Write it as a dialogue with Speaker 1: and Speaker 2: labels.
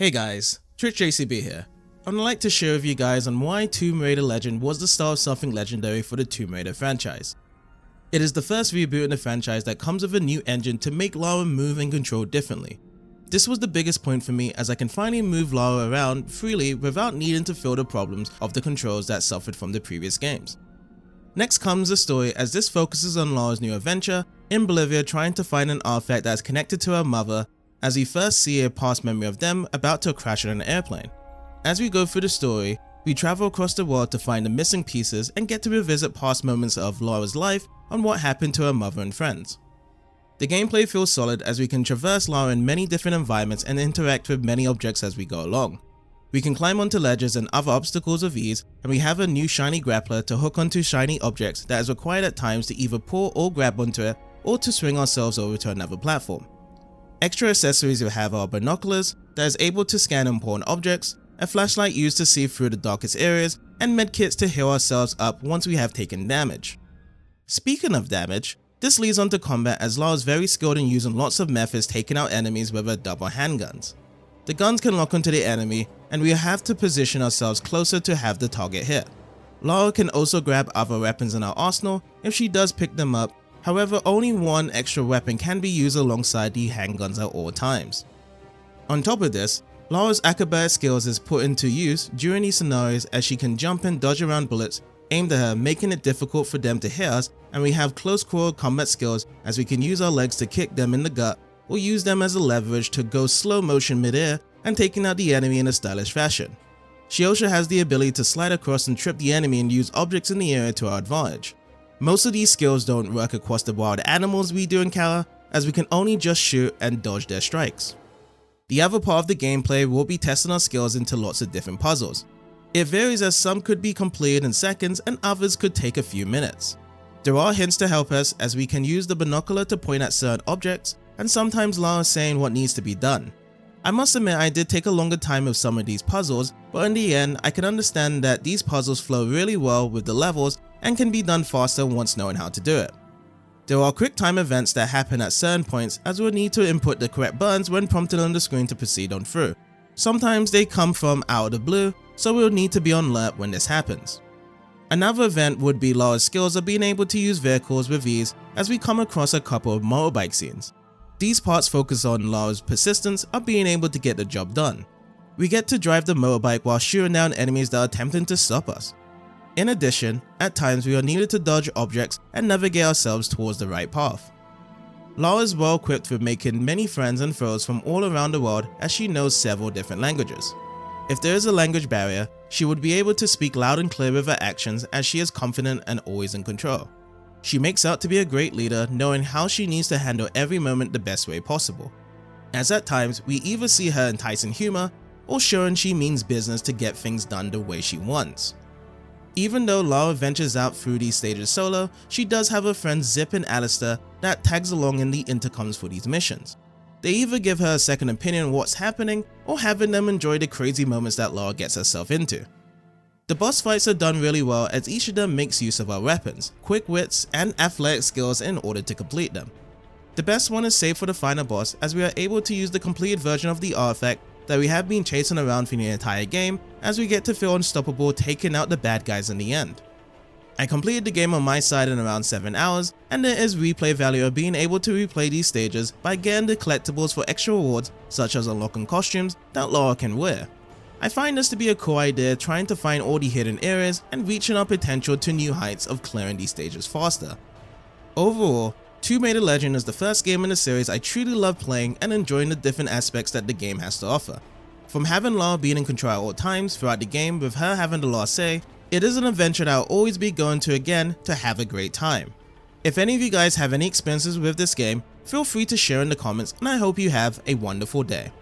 Speaker 1: Hey guys, TwitchJCB here. I'd like to share with you guys on why Tomb Raider Legend was the start of something legendary for the Tomb Raider franchise. It is the first reboot in the franchise that comes with a new engine to make Lara move and control differently. This was the biggest point for me, as I can finally move Lara around freely without needing to feel the problems of the controls that suffered from the previous games. Next comes the story, as this focuses on Lara's new adventure in Bolivia trying to find an artifact that is connected to her mother, as we first see a past memory of them about to crash on an airplane. As we go through the story, we travel across the world to find the missing pieces and get to revisit past moments of Lara's life on what happened to her mother and friends. The gameplay feels solid, as we can traverse Lara in many different environments and interact with many objects as we go along. We can climb onto ledges and other obstacles with ease, and we have a new shiny grappler to hook onto shiny objects that is required at times to either pull or grab onto it, or to swing ourselves over to another platform. Extra accessories we have are binoculars that is able to scan important objects, a flashlight used to see through the darkest areas, and medkits to heal ourselves up once we have taken damage. Speaking of damage, this leads on to combat, as Lara is very skilled in using lots of methods taking out enemies with her double handguns. The guns can lock onto the enemy, and we have to position ourselves closer to have the target hit. Lara can also grab other weapons in our arsenal if she does pick them up. However, only one extra weapon can be used alongside the handguns at all times. On top of this, Lara's acrobatic skills is put into use during these scenarios, as she can jump and dodge around bullets aimed at her, making it difficult for them to hit us, and we have close quarter combat skills, as we can use our legs to kick them in the gut or use them as a leverage to go slow motion mid-air and taking out the enemy in a stylish fashion. She also has the ability to slide across and trip the enemy and use objects in the area to our advantage. Most of these skills don't work across the wild animals we do encounter, as we can only just shoot and dodge their strikes. The other part of the gameplay will be testing our skills into lots of different puzzles. It varies, as some could be completed in seconds and others could take a few minutes. There are hints to help us, as we can use the binocular to point at certain objects, and sometimes Lara is saying what needs to be done. I must admit, I did take a longer time with some of these puzzles, but in the end I can understand that these puzzles flow really well with the levels and can be done faster once knowing how to do it. There are quick time events that happen at certain points, as we'll need to input the correct buttons when prompted on the screen to proceed on through. Sometimes they come from out of the blue, so we'll need to be on alert when this happens. Another event would be Lara's skills of being able to use vehicles with ease, as we come across a couple of motorbike scenes. These parts focus on Lara's persistence of being able to get the job done. We get to drive the motorbike while shooting down enemies that are attempting to stop us. In addition, at times we are needed to dodge objects and navigate ourselves towards the right path. Lara is well equipped with making many friends and foes from all around the world, as she knows several different languages. If there is a language barrier, she would be able to speak loud and clear with her actions, as she is confident and always in control. She makes out to be a great leader, knowing how she needs to handle every moment the best way possible, as at times we either see her enticing humor or showing she means business to get things done the way she wants. Even though Lara ventures out through these stages solo, she does have her friends Zip and Alistair that tags along in the intercoms for these missions. They either give her a second opinion on what's happening, or having them enjoy the crazy moments that Lara gets herself into. The boss fights are done really well, as each of them makes use of our weapons, quick wits, and athletic skills in order to complete them. The best one is saved for the final boss, as we are able to use the completed version of the artifact that we have been chasing around for the entire game, as we get to feel unstoppable taking out the bad guys in the end. I completed the game on my side in around 7 hours, and there is replay value of being able to replay these stages by getting the collectibles for extra rewards, such as unlocking costumes that Lara can wear. I find this to be a cool idea, trying to find all the hidden areas and reaching our potential to new heights of clearing these stages faster. Overall, Tomb Raider Legend is the first game in the series I truly love playing and enjoying the different aspects that the game has to offer. From having Lara being in control at all times throughout the game, with her having the last say, it is an adventure that I'll always be going to again to have a great time. If any of you guys have any experiences with this game, feel free to share in the comments, and I hope you have a wonderful day.